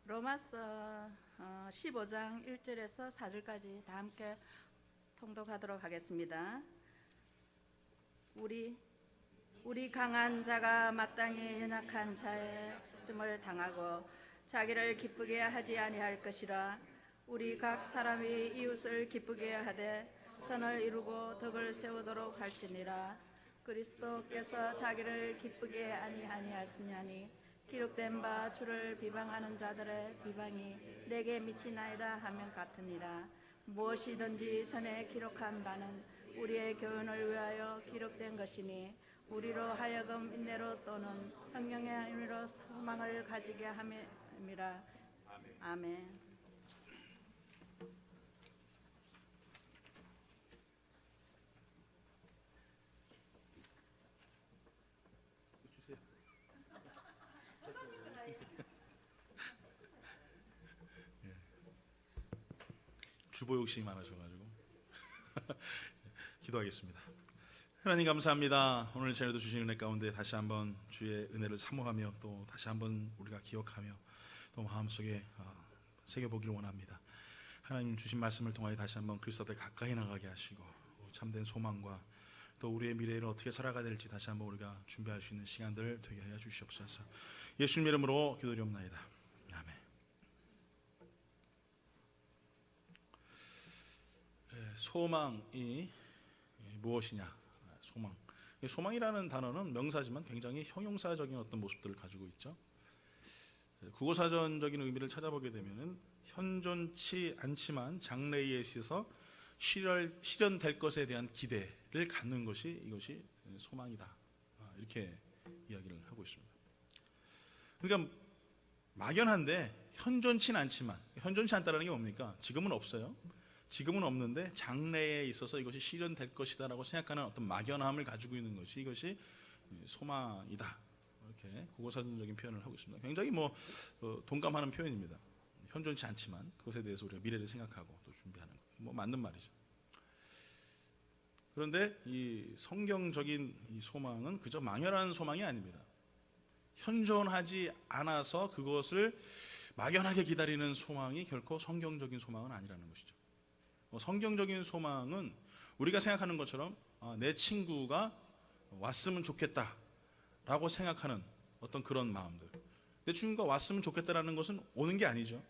로마서 15장 1절에서 4절까지 다 함께 통독하도록 하겠습니다. 우리 강한 자가 마땅히 연약한 자의 tum을 당하고 자기를 기쁘게 하지 아니할 것이라. 우리 각 사람이 이웃을 기쁘게 하되 선을 이루고 덕을 세우도록 할지니라. 그리스도께서 자기를 기쁘게 아니하시냐니 기록된 바 주를 비방하는 자들의 비방이 내게 미치나이다 하면 같으니라. 무엇이든지 전에 기록한 바는 우리의 교훈을 위하여 기록된 것이니 우리로 하여금 인내로 또는 성령의 은혜로 소망을 가지게 함이라. 아멘. 주보 욕심이 많으셔가지고 기도하겠습니다. 하나님 감사합니다. 오늘 저희도 주신 은혜 가운데 다시 한번 주의 은혜를 사모하며 또 다시 한번 우리가 기억하며 또 마음속에 새겨보기를 원합니다. 하나님 주신 말씀을 통하여 다시 한번 그리스도 앞에 가까이 나가게 하시고 참된 소망과 또 우리의 미래를 어떻게 살아가야 될지 다시 한번 우리가 준비할 수 있는 시간들 되게 하여 주시옵소서. 예수님 이름으로 기도드리옵나이다. 아멘. 소망이 무엇이냐? 소망이라는 단어는 명사지만 굉장히 형용사적인 어떤 모습들을 가지고 있죠. 국어사전적인 의미를 찾아보게 되면은 현존치 않지만 장래에 있어서 실현될 것에 대한 기대를 갖는 것이 이것이 소망이다. 이렇게 이야기를 하고 있습니다. 그러니까 막연한데 현존치 않다는 게 뭡니까? 지금은 없어요. 지금은 없는데 장래에 있어서 이것이 실현될 것이다라고 생각하는 어떤 막연함을 가지고 있는 것이 이것이 소망이다. 이렇게 국어사전적인 표현을 하고 있습니다. 굉장히 동감하는 표현입니다. 현존치 않지만 그것에 대해서 우리가 미래를 생각하고 또 준비하는 거, 맞는 말이죠. 그런데 이 성경적인 이 소망은 그저 막연한 소망이 아닙니다. 현존하지 않아서 그것을 막연하게 기다리는 소망이 결코 성경적인 소망은 아니라는 것이죠. 성경적인 소망은 우리가 생각하는 것처럼 내 친구가 왔으면 좋겠다라고 생각하는 어떤 그런 마음들. 내 친구가 왔으면 좋겠다라는 것은 오는 게 아니죠.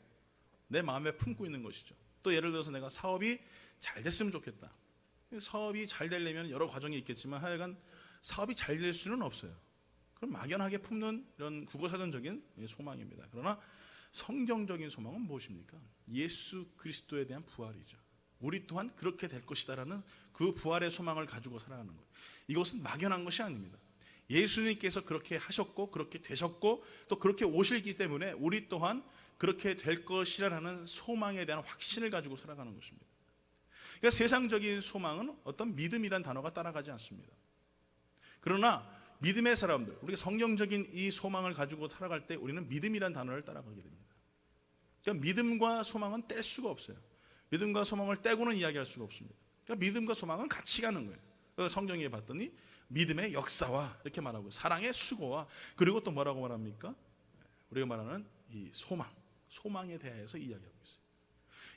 내 마음에 품고 있는 것이죠. 또 예를 들어서 내가 사업이 잘 됐으면 좋겠다. 사업이 잘 되려면 여러 과정이 있겠지만 하여간 사업이 잘 될 수는 없어요. 그럼 막연하게 품는 이런 국어사전적인 소망입니다. 그러나 성경적인 소망은 무엇입니까? 예수 그리스도에 대한 부활이죠. 우리 또한 그렇게 될 것이다라는 그 부활의 소망을 가지고 살아가는 거예요. 이것은 막연한 것이 아닙니다. 예수님께서 그렇게 하셨고 그렇게 되셨고 또 그렇게 오실기 때문에 우리 또한 그렇게 될 것이라는 소망에 대한 확신을 가지고 살아가는 것입니다. 그러니까 세상적인 소망은 어떤 믿음이란 단어가 따라가지 않습니다. 그러나 믿음의 사람들, 우리가 성경적인 이 소망을 가지고 살아갈 때 우리는 믿음이란 단어를 따라가게 됩니다. 그러니까 믿음과 소망은 뗄 수가 없어요. 믿음과 소망을 떼고는 이야기할 수가 없습니다. 그러니까 믿음과 소망은 같이 가는 거예요. 그래서 성경에 봤더니 믿음의 역사와 이렇게 말하고 사랑의 수고와 그리고 또 뭐라고 말합니까? 우리가 말하는 이 소망에 대해서 이야기하고 있어요.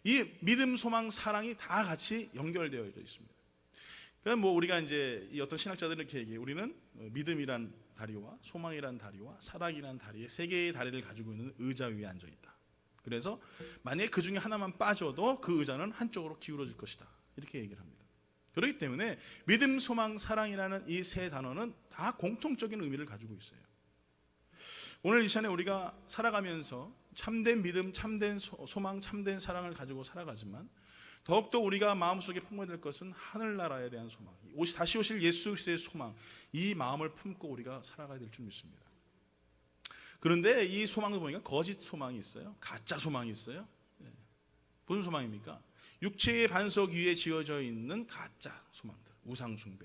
이 믿음, 소망, 사랑이 다 같이 연결되어 있습니다. 그러니까 우리가 이제 이 어떤 신학자들은 이렇게 얘기해요. 우리는 믿음이란 다리와 소망이란 다리와 사랑이란 다리의 세 개의 다리를 가지고 있는 의자 위에 앉아 있다. 그래서 만약에 그 중에 하나만 빠져도 그 의자는 한쪽으로 기울어질 것이다. 이렇게 얘기를 합니다. 그렇기 때문에 믿음, 소망, 사랑이라는 이 세 단어는 다 공통적인 의미를 가지고 있어요. 오늘 이 시간에 우리가 살아가면서 참된 믿음, 참된 소망, 참된 사랑을 가지고 살아가지만 더욱더 우리가 마음속에 품어야 될 것은 하늘나라에 대한 소망, 다시 오실 예수 그리스도의 소망, 이 마음을 품고 우리가 살아가야 될 줄 믿습니다. 그런데 이 소망을 보니까 거짓 소망이 있어요. 가짜 소망이 있어요. 무슨 소망입니까? 육체의 반석 위에 지어져 있는 가짜 소망들, 우상 숭배,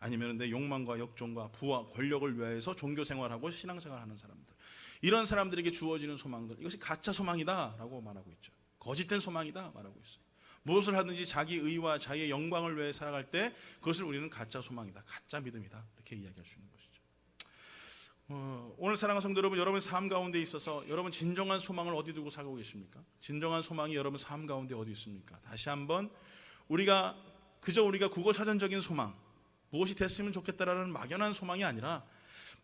아니면 내 욕망과 역종과 부와 권력을 위해서 종교 생활하고 신앙생활하는 사람들, 이런 사람들에게 주어지는 소망들, 이것이 가짜 소망이다라고 말하고 있죠. 거짓된 소망이다 말하고 있어요. 무엇을 하든지 자기 의와 자기의 영광을 위해 살아갈 때 그것을 우리는 가짜 소망이다, 가짜 믿음이다 이렇게 이야기할 수 있는 것이죠. 오늘 사랑하는 성도 여러분, 여러분 삶 가운데 있어서 여러분 진정한 소망을 어디 두고 살고 계십니까? 진정한 소망이 여러분 삶 가운데 어디 있습니까? 다시 한번 우리가 국어사전적인 소망, 무엇이 됐으면 좋겠다라는 막연한 소망이 아니라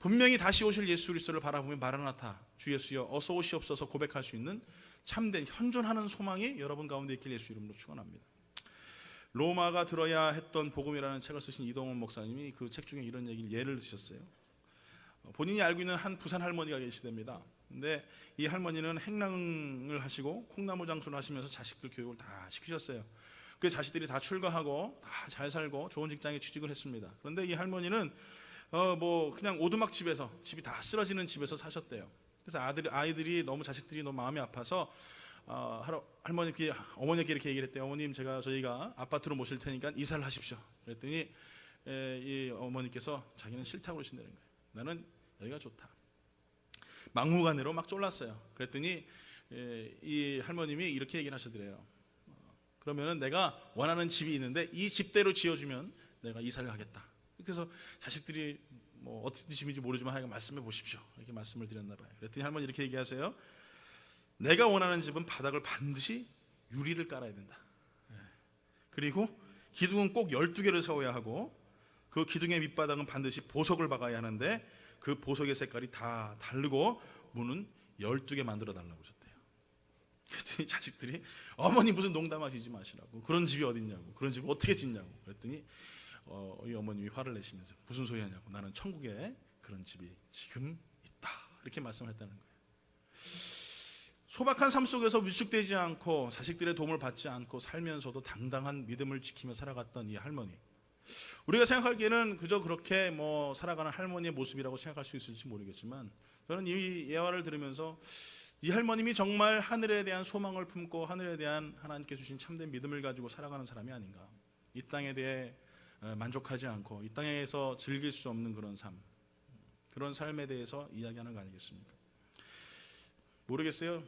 분명히 다시 오실 예수 그리스도를 바라보며 마라나타, 주 예수여 어서 오시옵소서 고백할 수 있는 참된 현존하는 소망이 여러분 가운데 있길 예수 이름으로 축원합니다. 로마가 들어야 했던 복음이라는 책을 쓰신 이동원 목사님이 그 책 중에 이런 얘기를 예를 드셨어요. 본인이 알고 있는 한 부산 할머니가 계시답니다. 근데 이 할머니는 행랑을 하시고 콩나무 장수를 하시면서 자식들 교육을 다 시키셨어요. 그 자식들이 다 출가하고 다 잘 살고 좋은 직장에 취직을 했습니다. 그런데 이 할머니는 그냥 오두막 집에서, 집이 다 쓰러지는 집에서 사셨대요. 그래서 아이들이 자식들이 너무 마음이 아파서 어머니께 이렇게 얘기를 했대요. 어머님, 저희가 아파트로 모실 테니까 이사를 하십시오. 그랬더니 이 어머니께서 자기는 싫다고 그러신다는 거예요. 나는 여기가 좋다. 막무가내로 막 쫄랐어요. 그랬더니 이 할머님이 이렇게 얘기를 하시더래요. 그러면은 내가 원하는 집이 있는데 이 집대로 지어주면 내가 이사를 하겠다. 그래서 자식들이 어떤 집인지 모르지만 하여간 말씀해 보십시오. 이렇게 말씀을 드렸나 봐요. 그랬더니 할머니 이렇게 얘기하세요. 내가 원하는 집은 바닥을 반드시 유리를 깔아야 된다. 그리고 기둥은 꼭 12개를 세워야 하고 그 기둥의 밑바닥은 반드시 보석을 박아야 하는데 그 보석의 색깔이 다 다르고 문은 12개 만들어 달라고 하셨대요. 그랬더니 자식들이 어머니 무슨 농담하시지 마시라고, 그런 집이 어딨냐고, 그런 집을 어떻게 짓냐고. 그랬더니 이 어머님이 화를 내시면서 무슨 소리 하냐고, 나는 천국에 그런 집이 지금 있다, 이렇게 말씀했다는 거예요. 소박한 삶 속에서 위축되지 않고 자식들의 도움을 받지 않고 살면서도 당당한 믿음을 지키며 살아갔던 이 할머니, 우리가 생각하기에는 그저 그렇게 살아가는 할머니의 모습이라고 생각할 수 있을지 모르겠지만 저는 이 예화를 들으면서 이 할머님이 정말 하늘에 대한 소망을 품고 하늘에 대한 하나님께 주신 참된 믿음을 가지고 살아가는 사람이 아닌가. 이 땅에 대해 만족하지 않고 이 땅에서 즐길 수 없는 그런 삶, 그런 삶에 대해서 이야기하는 거 아니겠습니까? 모르겠어요.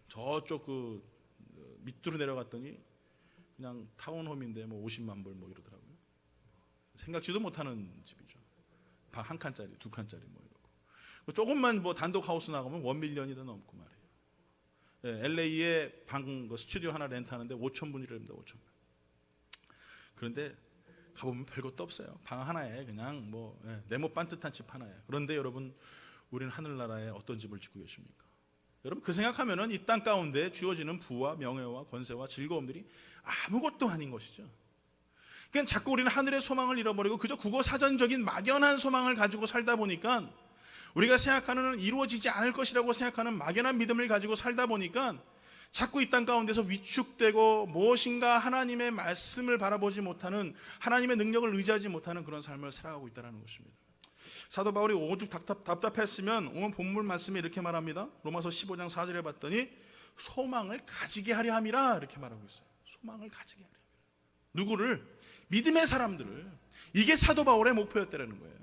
저쪽 밑으로 내려갔더니 그냥 타운홈인데 50만 불 이러더라고요. 생각지도 못하는 집이죠. 방 한 칸짜리, 두 칸짜리 이러고. 조금만 단독 하우스 나가면 1밀리언이 더 넘고 말이에요. LA에 스튜디오 하나 렌트하는데 5,000불이랍니다. 5,000불. 그런데 가보면 별것도 없어요. 방 하나에 그냥 네모 반듯한 집 하나에. 그런데 여러분, 우리는 하늘나라에 어떤 집을 짓고 계십니까? 여러분, 그 생각하면은 이 땅 가운데 주어지는 부와 명예와 권세와 즐거움들이 아무것도 아닌 것이죠. 그러니까 자꾸 우리는 하늘의 소망을 잃어버리고 그저 국어사전적인 막연한 소망을 가지고 살다 보니까, 우리가 생각하는 이루어지지 않을 것이라고 생각하는 막연한 믿음을 가지고 살다 보니까 자꾸 이 땅 가운데서 위축되고 무엇인가 하나님의 말씀을 바라보지 못하는, 하나님의 능력을 의지하지 못하는 그런 삶을 살아가고 있다는 것입니다. 사도 바울이 오죽 답답했으면 오늘 본문 말씀에 이렇게 말합니다. 로마서 15장 4절에 봤더니 소망을 가지게 하려 함이라, 이렇게 말하고 있어요. 소망을 가지게 하려 함이라. 누구를? 믿음의 사람들을. 이게 사도 바울의 목표였다는 거예요.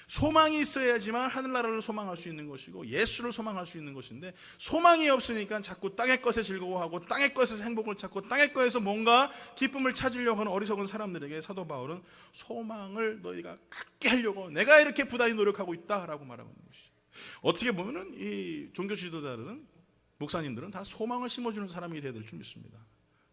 소망이 있어야지만 하늘나라를 소망할 수 있는 것이고 예수를 소망할 수 있는 것인데, 소망이 없으니까 자꾸 땅의 것에 즐거워하고 땅의 것에서 행복을 찾고 땅의 것에서 뭔가 기쁨을 찾으려고 하는 어리석은 사람들에게 사도 바울은 소망을 너희가 갖게 하려고 내가 이렇게 부단히 노력하고 있다라고 말하고 있는 것이죠. 어떻게 보면은 이 종교 지도자들은, 목사님들은 다 소망을 심어주는 사람이 되어야 될 줄 믿습니다.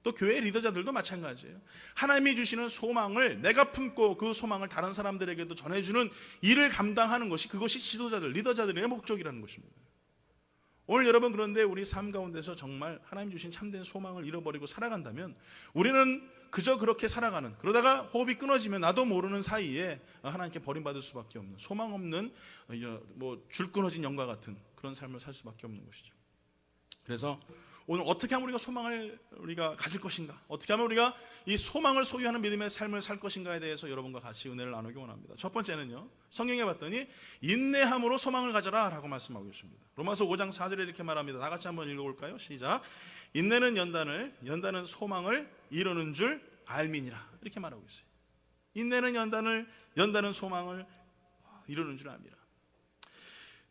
또 교회 리더자들도 마찬가지예요. 하나님이 주시는 소망을 내가 품고 그 소망을 다른 사람들에게도 전해주는 일을 감당하는 것이, 그것이 지도자들, 리더자들의 목적이라는 것입니다. 오늘 여러분, 그런데 우리 삶 가운데서 정말 하나님 주신 참된 소망을 잃어버리고 살아간다면 우리는 그저 그렇게 살아가는, 그러다가 호흡이 끊어지면 나도 모르는 사이에 하나님께 버림받을 수밖에 없는, 소망 없는 줄 끊어진 영과 같은 그런 삶을 살 수밖에 없는 것이죠. 그래서 오늘 어떻게 하면 우리가 소망을 가질 것인가, 어떻게 하면 우리가 이 소망을 소유하는 믿음의 삶을 살 것인가에 대해서 여러분과 같이 은혜를 나누기 원합니다. 첫 번째는요, 성경에 봤더니 인내함으로 소망을 가져라 라고 말씀하고 있습니다. 로마서 5장 4절에 이렇게 말합니다. 다 같이 한번 읽어볼까요? 시작. 인내는 연단을, 연단은 소망을 이루는 줄 알미니라, 이렇게 말하고 있어요. 인내는 연단을, 연단은 소망을 이루는 줄 알미라.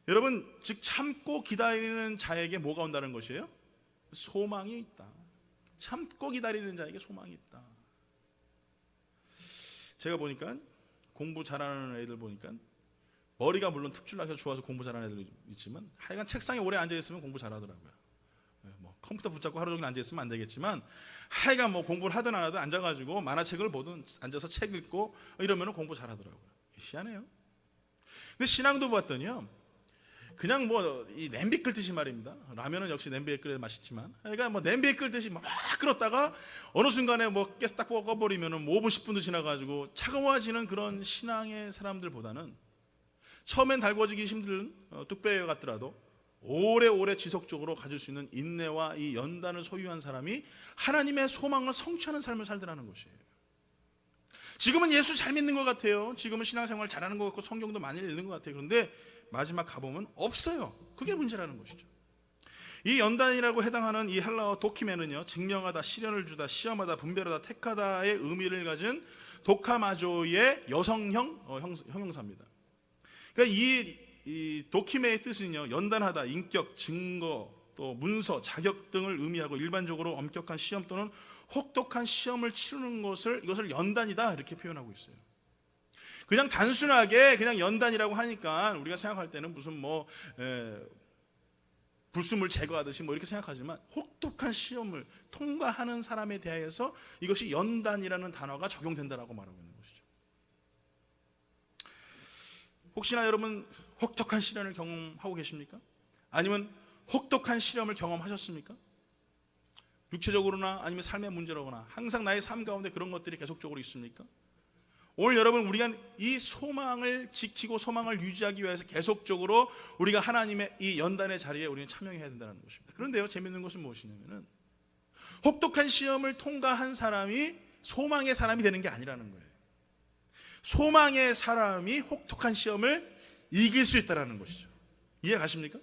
여러분, 즉 참고 기다리는 자에게 뭐가 온다는 것이에요? 소망이 있다. 참고 기다리는 자에게 소망이 있다. 제가 보니까 공부 잘하는 애들 보니까 머리가 물론 특출나게 좋아서 공부 잘하는 애들 있지만 하여간 책상에 오래 앉아있으면 공부 잘하더라고요. 뭐 컴퓨터 붙잡고 하루 종일 앉아있으면 안 되겠지만 하여간 뭐 공부를 하든 안 하든 앉아가지고 만화책을 보든 앉아서 책 읽고 이러면 공부 잘하더라고요. 희한해요. 근데 신앙도 봤더니요, 그냥 뭐 이 냄비 끓듯이 말입니다. 라면은 역시 냄비에 끓여 맛있지만, 그러니까 뭐 냄비에 끓듯이 막 끓었다가 어느 순간에 뭐 가스 딱 꺼버리면은 뭐 5분 10분도 지나가지고 차가워지는 그런 신앙의 사람들보다는 처음엔 달궈지기 힘든 뚝배기 같더라도 오래오래 지속적으로 가질 수 있는 인내와 이 연단을 소유한 사람이 하나님의 소망을 성취하는 삶을 살더라는 것이에요. 지금은 예수 잘 믿는 것 같아요. 지금은 신앙생활 잘하는 것 같고 성경도 많이 읽는 것 같아요. 그런데 마지막 가보면 없어요. 그게 문제라는 것이죠. 이 연단이라고 해당하는 이 헬라어 도키메는요, 증명하다, 시련을 주다, 시험하다, 분별하다, 택하다의 의미를 가진 도카마조의 여성형 형용사입니다. 그러니까 이 도키메의 뜻은요, 연단하다, 인격, 증거, 또 문서, 자격 등을 의미하고 일반적으로 엄격한 시험 또는 혹독한 시험을 치르는 이것을 연단이다 이렇게 표현하고 있어요. 그냥 단순하게 그냥 연단이라고 하니까 우리가 생각할 때는 무슨 뭐 불순물 제거하듯이 뭐 이렇게 생각하지만 혹독한 시험을 통과하는 사람에 대해서 이것이 연단이라는 단어가 적용된다라고 말하고 있는 것이죠. 혹시나 여러분 혹독한 시련을 경험하고 계십니까? 아니면 혹독한 시험을 경험하셨습니까? 육체적으로나 아니면 삶의 문제로거나 항상 나의 삶 가운데 그런 것들이 계속적으로 있습니까? 오늘 여러분, 우리가 이 소망을 지키고 소망을 유지하기 위해서 계속적으로 우리가 하나님의 이 연단의 자리에 우리는 참여해야 된다는 것입니다. 그런데요, 재밌는 것은 무엇이냐면은 혹독한 시험을 통과한 사람이 소망의 사람이 되는 게 아니라는 거예요. 소망의 사람이 혹독한 시험을 이길 수 있다는 것이죠. 이해 가십니까?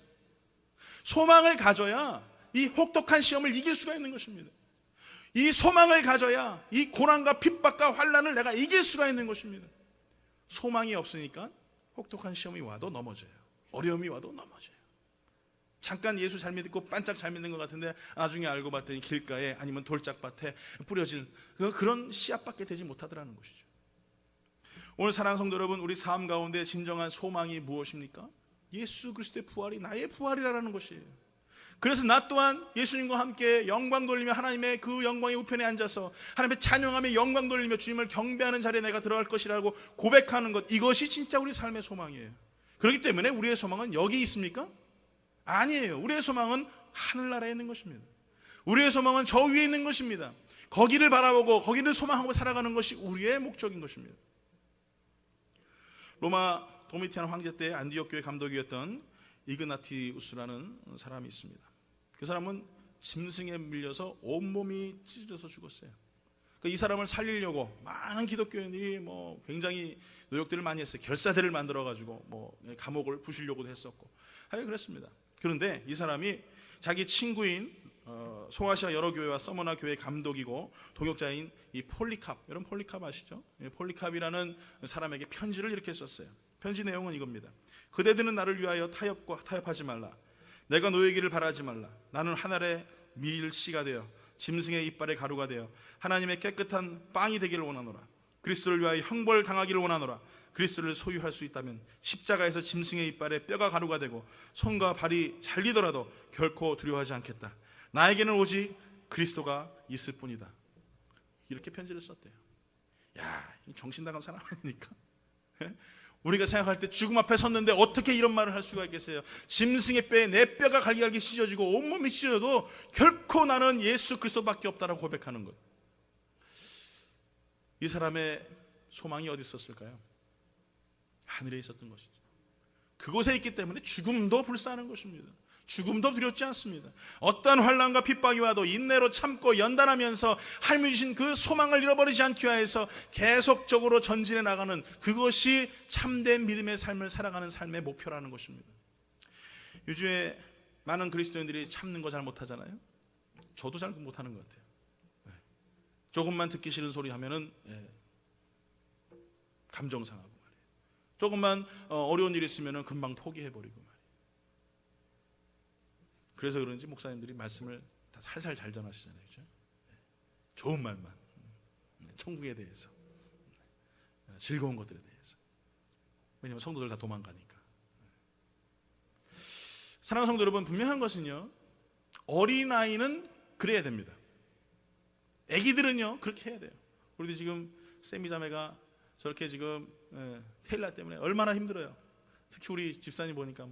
소망을 가져야 이 혹독한 시험을 이길 수가 있는 것입니다. 이 소망을 가져야 이 고난과 핍박과 환난을 내가 이길 수가 있는 것입니다. 소망이 없으니까 혹독한 시험이 와도 넘어져요. 어려움이 와도 넘어져요. 잠깐 예수 잘 믿고 반짝 잘 믿는 것 같은데 나중에 알고 봤더니 길가에 아니면 돌짝밭에 뿌려진 그런 씨앗밖에 되지 못하더라는 것이죠. 오늘 사랑하는 성도 여러분, 우리 삶 가운데 진정한 소망이 무엇입니까? 예수 그리스도의 부활이 나의 부활이라는 것이에요. 그래서 나 또한 예수님과 함께 영광 돌리며 하나님의 그 영광의 우편에 앉아서 하나님의 찬양하며 영광 돌리며 주님을 경배하는 자리에 내가 들어갈 것이라고 고백하는 것, 이것이 진짜 우리 삶의 소망이에요. 그렇기 때문에 우리의 소망은 여기 있습니까? 아니에요. 우리의 소망은 하늘나라에 있는 것입니다. 우리의 소망은 저 위에 있는 것입니다. 거기를 바라보고 거기를 소망하고 살아가는 것이 우리의 목적인 것입니다. 로마 도미티안 황제 때 안디옥 교회 감독이었던 이그나티우스라는 사람이 있습니다. 그 사람은 짐승에 밀려서 온몸이 찢어져서 죽었어요. 그러니까 이 사람을 살리려고 많은 기독교인들이 뭐 굉장히 노력들을 많이 했어요. 결사대를 만들어 가지고 뭐 감옥을 부시려고도 했었고 하여간 그랬습니다. 그런데 이 사람이 자기 친구인 소아시아 여러 교회와 서머나 교회 감독이고 동역자인 이 폴리캅, 여러분 폴리캅 아시죠? 폴리캅이라는 사람에게 편지를 이렇게 썼어요. 편지 내용은 이겁니다. 그대들은 나를 위하여 타협하지 말라. 내가 노예기를 바라지 말라. 나는 하늘의 밀씨가 되어 짐승의 이빨의 가루가 되어 하나님의 깨끗한 빵이 되기를 원하노라. 그리스도를 위하여 형벌 당하기를 원하노라. 그리스도를 소유할 수 있다면 십자가에서 짐승의 이빨에 뼈가 가루가 되고 손과 발이 잘리더라도 결코 두려워하지 않겠다. 나에게는 오직 그리스도가 있을 뿐이다. 이렇게 편지를 썼대요. 야, 정신 나간 사람 아닙니까? 우리가 생각할 때 죽음 앞에 섰는데 어떻게 이런 말을 할 수가 있겠어요? 짐승의 뼈에 내 뼈가 갈기갈기 찢어지고 온몸이 찢어져도 결코 나는 예수 그리스도밖에 없다라고 고백하는 것. 이 사람의 소망이 어디 있었을까요? 하늘에 있었던 것이죠. 그곳에 있기 때문에 죽음도 불사하는 것입니다. 죽음도 두렵지 않습니다. 어떠한 환난과 핍박이 와도 인내로 참고 연단하면서 하나님이 주신 그 소망을 잃어버리지 않기 위해서 계속적으로 전진해 나가는 그것이 참된 믿음의 삶을 살아가는 삶의 목표라는 것입니다. 요즘에 많은 그리스도인들이 참는 거 잘 못하잖아요. 저도 잘 못하는 것 같아요. 조금만 듣기 싫은 소리 하면은 감정 상하고 말이에요. 조금만 어려운 일이 있으면은 금방 포기해버리고 말이에요. 그래서 그런지 목사님들이 말씀을 다 살살 잘 전하시잖아요. 그렇죠? 좋은 말만, 천국에 대해서, 즐거운 것들에 대해서. 왜냐하면 성도들 다 도망가니까. 사랑하는 성도 여러분, 분명한 것은요, 어린아이는 그래야 됩니다. 아기들은요 그렇게 해야 돼요. 우리도 지금 쌤이 자매가 저렇게 지금 테일라 때문에 얼마나 힘들어요. 특히 우리 집사님 보니까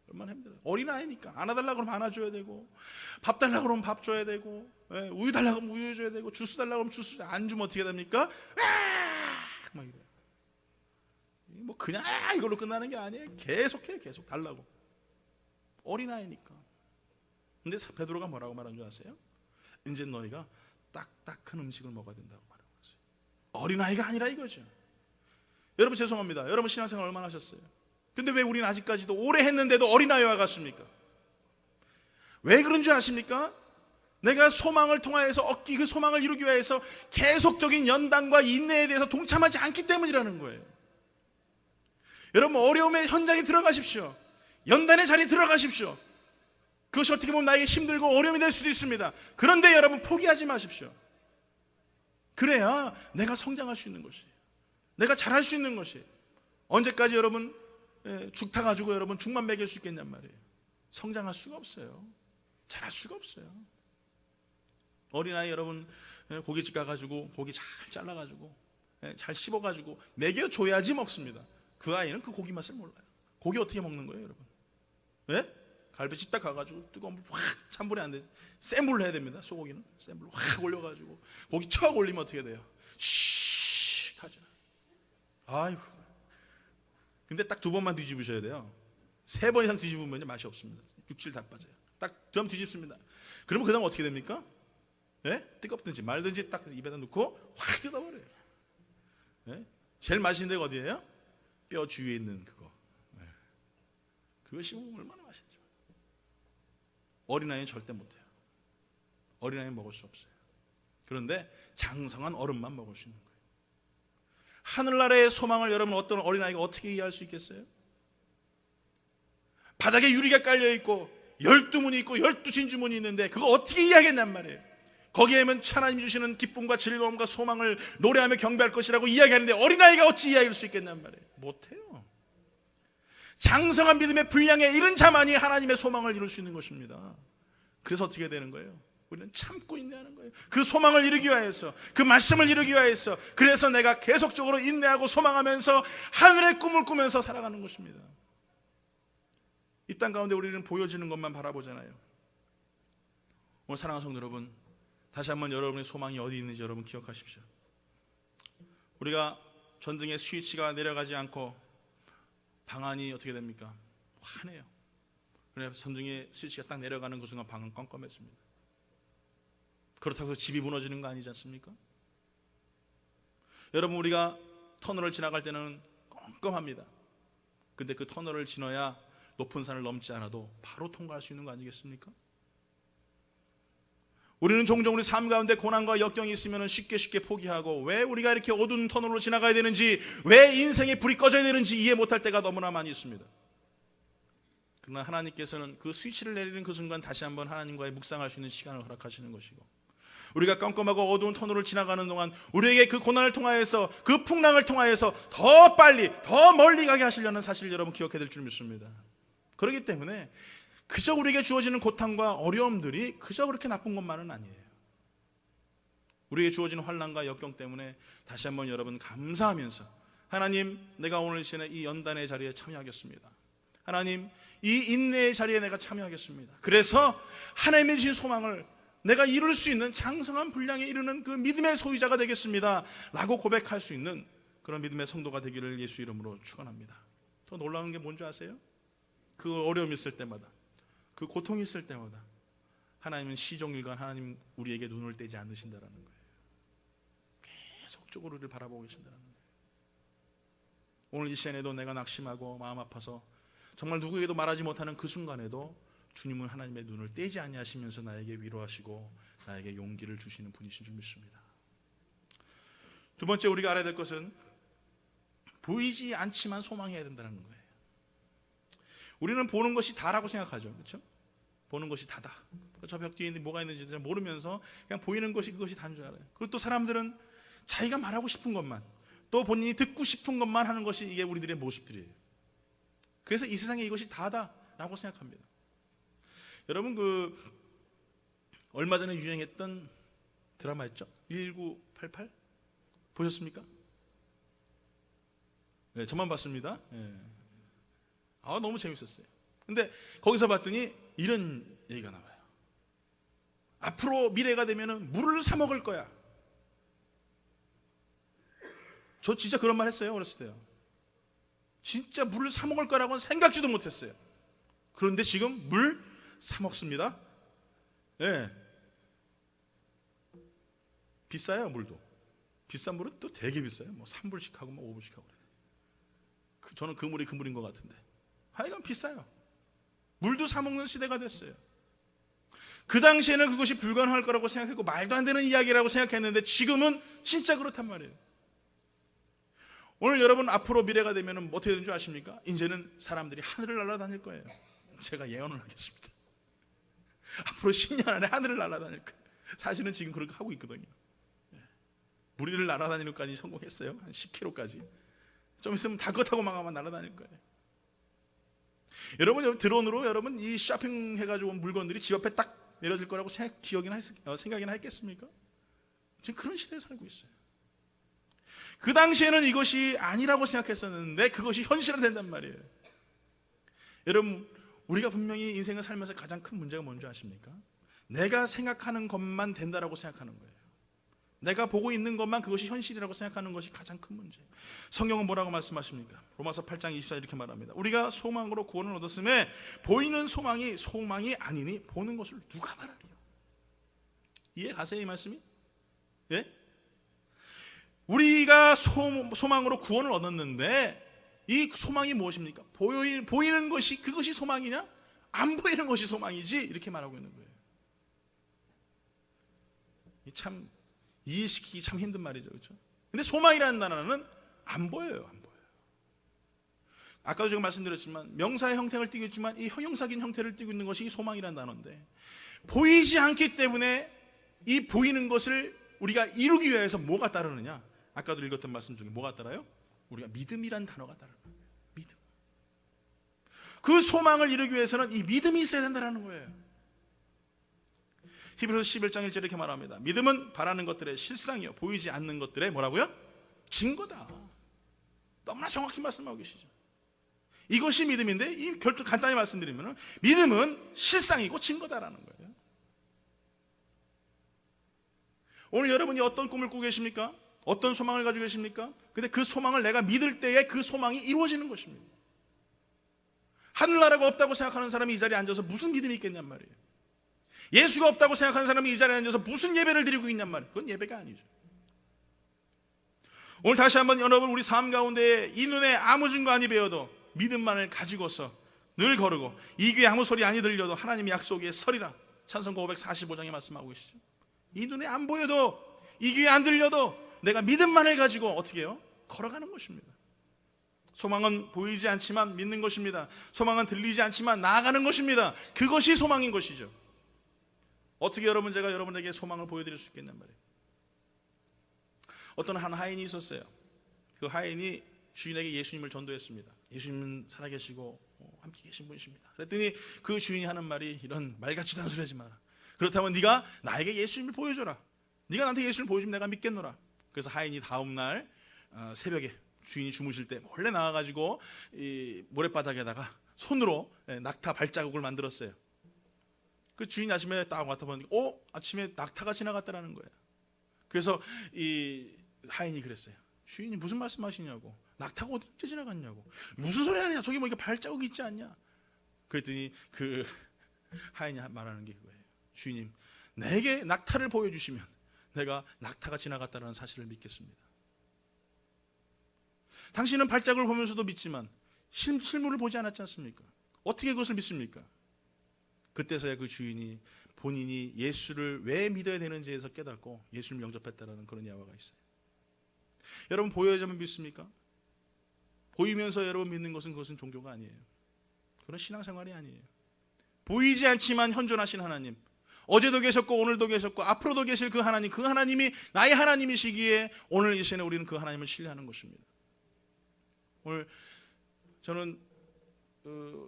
얼마나 힘들어요. 어린아이니까 안아달라고 그러면 안아줘야 되고, 밥 달라고 그러면 밥 줘야 되고, 우유 달라고 하면 우유 줘야 되고, 주스 달라고 하면 주스, 안 주면 어떻게 됩니까? 막 이래요. 뭐 그냥 이걸로 끝나는 게 아니에요. 계속해요. 계속 달라고. 어린아이니까. 근데 베드로가 뭐라고 말한 줄 아세요? 이제 너희가 딱딱한 음식을 먹어야 된다고 말하는 거죠. 어린아이가 아니라 이거죠. 여러분 죄송합니다. 여러분 신앙생활 얼마나 하셨어요? 근데 왜 우리는 아직까지도 오래 했는데도 어린아이와 같습니까? 왜 그런 줄 아십니까? 내가 소망을 통하여서 얻기, 그 소망을 이루기 위해서 계속적인 연단과 인내에 대해서 동참하지 않기 때문이라는 거예요. 여러분 어려움의 현장에 들어가십시오. 연단의 자리에 들어가십시오. 그것이 어떻게 보면 나에게 힘들고 어려움이 될 수도 있습니다. 그런데 여러분 포기하지 마십시오. 그래야 내가 성장할 수 있는 것이에요. 내가 잘할 수 있는 것이에요. 언제까지 여러분 죽 타가지고 여러분 죽만 먹일 수 있겠냔 말이에요. 성장할 수가 없어요. 잘할 수가 없어요. 어린아이 여러분 고깃집 가가지고 고기 잘 잘라가지고 잘 씹어가지고 먹여줘야지 먹습니다. 그 아이는 그 고기 맛을 몰라요. 고기 어떻게 먹는 거예요 여러분? 갈비집 딱 가가지고 뜨거운 물 확, 찬불에 안 돼, 센 불로 해야 됩니다. 소고기는 센 불로 확 올려가지고 고기 척 올리면 어떻게 돼요? 쉬 하죠. 아이고. 근데 딱 2번만 뒤집으셔야 돼요. 3번 이상 뒤집으면 맛이 없습니다. 육질 다 빠져요. 딱 2번 뒤집습니다. 그러면 그 다음 어떻게 됩니까? 뜨겁든지 말든지 딱 입에다 넣고 확 뜯어버려요. 제일 맛있는 데가 어디예요? 뼈 주위에 있는 그거. 그것이 얼마나 맛있죠. 어린아이는 절대 못해요. 어린아이는 먹을 수 없어요. 그런데 장성한 어른만 먹을 수 있는 거예요. 하늘나라의 소망을 여러분 어떤 어린아이가 어떻게 이해할 수 있겠어요? 바닥에 유리가 깔려있고 12문이 있고 12진주문이 있는데 그거 어떻게 이해하겠냔 말이에요. 거기에는 하나님 주시는 기쁨과 즐거움과 소망을 노래하며 경배할 것이라고 이야기하는데 어린아이가 어찌 이해할 수 있겠냔 말이에요. 못해요. 장성한 믿음의 분량에 이른 자만이 하나님의 소망을 이룰 수 있는 것입니다. 그래서 어떻게 되는 거예요? 우리는 참고 인내하는 거예요. 그 소망을 이루기 위해서, 그 말씀을 이루기 위해서. 그래서 내가 계속적으로 인내하고 소망하면서 하늘의 꿈을 꾸면서 살아가는 것입니다. 이 땅 가운데 우리는 보여지는 것만 바라보잖아요. 오늘 사랑하는 성도 여러분, 다시 한번 여러분의 소망이 어디 있는지 여러분 기억하십시오. 우리가 전등의 스위치가 내려가지 않고 방안이 어떻게 됩니까? 환해요. 그래서 전등의 스위치가 딱 내려가는 그 순간 방은 껌껌해집니다. 그렇다고 해서 집이 무너지는 거 아니지 않습니까? 여러분 우리가 터널을 지나갈 때는 껌껌합니다. 근데 그 터널을 지나야 높은 산을 넘지 않아도 바로 통과할 수 있는 거 아니겠습니까? 우리는 종종 우리 삶 가운데 고난과 역경이 있으면 쉽게 포기하고 왜 우리가 이렇게 어두운 터널로 지나가야 되는지, 왜 인생의 불이 꺼져야 되는지 이해 못할 때가 너무나 많이 있습니다. 그러나 하나님께서는 그 스위치를 내리는 그 순간 다시 한번 하나님과의 묵상할 수 있는 시간을 허락하시는 것이고, 우리가 깜깜하고 어두운 터널을 지나가는 동안 우리에게 그 고난을 통하여서, 그 풍랑을 통하여서 더 빨리 더 멀리 가게 하시려는 사실을 여러분 기억해야 될 줄 믿습니다. 그렇기 때문에 그저 우리에게 주어지는 고통과 어려움들이 그저 그렇게 나쁜 것만은 아니에요. 우리에게 주어지는 환난과 역경 때문에 다시 한번 여러분 감사하면서, 하나님 내가 오늘 시간에 이 연단의 자리에 참여하겠습니다. 하나님 이 인내의 자리에 내가 참여하겠습니다. 그래서 하나님의 주신 소망을 내가 이룰 수 있는 장성한 분량에 이르는 그 믿음의 소유자가 되겠습니다 라고 고백할 수 있는 그런 믿음의 성도가 되기를 예수 이름으로 축원합니다. 더 놀라운 게 뭔지 아세요? 그 어려움이 있을 때마다, 그 고통이 있을 때마다 하나님은 시종일관 하나님 우리에게 눈을 떼지 않으신다라는 거예요. 계속적으로 우리를 바라보고 계신다는 거예요. 오늘 이 시간에도 내가 낙심하고 마음 아파서 정말 누구에게도 말하지 못하는 그 순간에도 주님은 하나님의 눈을 떼지 아니하시면서 나에게 위로하시고 나에게 용기를 주시는 분이신 줄 믿습니다. 두 번째 우리가 알아야 될 것은 보이지 않지만 소망해야 된다는 거예요. 우리는 보는 것이 다라고 생각하죠. 그렇죠? 보는 것이 다다. 저 벽 뒤에 뭐가 있는지 모르면서 그냥 보이는 것이 그것이 다인 줄 알아요. 그리고 또 사람들은 자기가 말하고 싶은 것만, 또 본인이 듣고 싶은 것만 하는 것이 이게 우리들의 모습들이에요. 그래서 이 세상에 이것이 다다라고 생각합니다. 여러분 얼마 전에 유행했던 드라마 있죠? 1988 보셨습니까? 네, 저만 봤습니다. 네. 너무 재밌었어요. 근데 거기서 봤더니 이런 얘기가 나와요. 앞으로 미래가 되면은 물을 사 먹을 거야. 저 진짜 그런 말 했어요, 어렸을 때요. 진짜 물을 사 먹을 거라고는 생각지도 못했어요. 그런데 지금 물 사 먹습니다. 예. 비싸요, 물도. 비싼 물은 또 되게 비싸요. 뭐 3불씩 하고 뭐 5불씩 하고 그래요. 저는 그 물이 그 물인 것 같은데. 하여간 비싸요. 물도 사 먹는 시대가 됐어요. 그 당시에는 그것이 불가능할 거라고 생각했고 말도 안 되는 이야기라고 생각했는데 지금은 진짜 그렇단 말이에요. 오늘 여러분 앞으로 미래가 되면 어떻게 되는 줄 아십니까? 이제는 사람들이 하늘을 날아다닐 거예요. 제가 예언을 하겠습니다. 앞으로 10년 안에 하늘을 날아다닐 거예요. 사실은 지금 그렇게 하고 있거든요. 무리를 날아다니는까지 성공했어요. 한 10km까지. 좀 있으면 다 그거 타고 망하면 날아다닐 거예요. 여러분 드론으로 여러분 이 쇼핑해가지고 온 물건들이 집 앞에 딱 내려질 거라고 생각이나 했겠습니까? 지금 그런 시대에 살고 있어요. 그 당시에는 이것이 아니라고 생각했었는데 그것이 현실화된단 말이에요. 여러분 우리가 분명히 인생을 살면서 가장 큰 문제가 뭔지 아십니까? 내가 생각하는 것만 된다라고 생각하는 거예요. 내가 보고 있는 것만 그것이 현실이라고 생각하는 것이 가장 큰 문제예요. 성경은 뭐라고 말씀하십니까? 로마서 8장 24절 이렇게 말합니다. 우리가 소망으로 구원을 얻었음에 보이는 소망이 아니니 보는 것을 누가 말하리요? 이해 가세요 이 말씀이? 예? 우리가 소망으로 구원을 얻었는데 이 소망이 무엇입니까? 보이는 것이 그것이 소망이냐? 안 보이는 것이 소망이지 이렇게 말하고 있는 거예요. 참 이해시키기 참 힘든 말이죠, 그렇죠? 근데 소망이라는 단어는 안 보여요, 안 보여요. 아까도 제가 말씀드렸지만 명사의 형태를 띠고 있지만 이 형용사긴 형태를 띠고 있는 것이 소망이라는 단어인데 보이지 않기 때문에 이 보이는 것을 우리가 이루기 위해서 뭐가 따르느냐? 아까도 읽었던 말씀 중에 뭐가 따라요? 우리가 믿음이란 단어가 따르는 거예요. 믿음. 그 소망을 이루기 위해서는 이 믿음이 있어야 된다는 거예요. 히브리서 11장 1절에 이렇게 말합니다. 믿음은 바라는 것들의 실상이요 보이지 않는 것들의 뭐라고요? 증거다. 너무나 정확히 말씀하고 계시죠. 이것이 믿음인데 이 결국 간단히 말씀드리면 믿음은 실상이고 증거다라는 거예요. 오늘 여러분이 어떤 꿈을 꾸고 계십니까? 어떤 소망을 가지고 계십니까? 근데 그 소망을 내가 믿을 때에 그 소망이 이루어지는 것입니다. 하늘나라가 없다고 생각하는 사람이 이 자리에 앉아서 무슨 믿음이 있겠냔 말이에요. 예수가 없다고 생각하는 사람이 이 자리에 앉아서 무슨 예배를 드리고 있냔 말이에요. 그건 예배가 아니죠. 오늘 다시 한번 여러분 우리 삶 가운데 이 눈에 아무 증거 아니 배워도 믿음만을 가지고서 늘 거르고 이 귀에 아무 소리 아니 들려도 하나님의 약속에 서리라. 찬송가 545장에 말씀하고 계시죠. 이 눈에 안 보여도 이 귀에 안 들려도 내가 믿음만을 가지고 어떻게 해요? 걸어가는 것입니다. 소망은 보이지 않지만 믿는 것입니다. 소망은 들리지 않지만 나아가는 것입니다. 그것이 소망인 것이죠. 어떻게 제가 여러분에게 소망을 보여드릴 수 있겠냔 말이에요. 어떤 한 하인이 있었어요. 그 하인이 주인에게 예수님을 전도했습니다. 예수님은 살아계시고 함께 계신 분이십니다. 그랬더니 그 주인이 하는 말이 이런 말 같지도 않은 소리 하지 마라. 그렇다면 네가 나에게 예수님을 보여줘라. 네가 나한테 예수님을 보여주면 내가 믿겠노라. 그래서 하인이 다음 날 새벽에 주인이 주무실 때 몰래 나와가지고 이 모랫바닥에다가 손으로 낙타 발자국을 만들었어요. 그 주인이 아침에 딱 맡아보니까 아침에 낙타가 지나갔다라는 거예요. 그래서 이 하인이 그랬어요. 주인이 무슨 말씀하시냐고. 낙타가 어떻게 지나갔냐고. 무슨 소리 하냐. 저기 뭐 이렇게 발자국이 있지 않냐. 그랬더니 그 하인이 말하는 게 그거예요. 주인님, 내게 낙타를 보여주시면 내가 낙타가 지나갔다는 사실을 믿겠습니다. 당신은 발자국을 보면서도 믿지만 실물을 보지 않았지 않습니까? 어떻게 그것을 믿습니까? 그때서야 그 주인이 본인이 예수를 왜 믿어야 되는지에서 깨닫고 예수를 영접했다는 그런 예화가 있어요. 여러분 보여야만 믿습니까? 보이면서 여러분 믿는 것은 그것은 종교가 아니에요. 그런 신앙생활이 아니에요. 보이지 않지만 현존하신 하나님, 어제도 계셨고 오늘도 계셨고 앞으로도 계실 그 하나님, 그 하나님이 나의 하나님이시기에 오늘 이 시간에 우리는 그 하나님을 신뢰하는 것입니다. 오늘 저는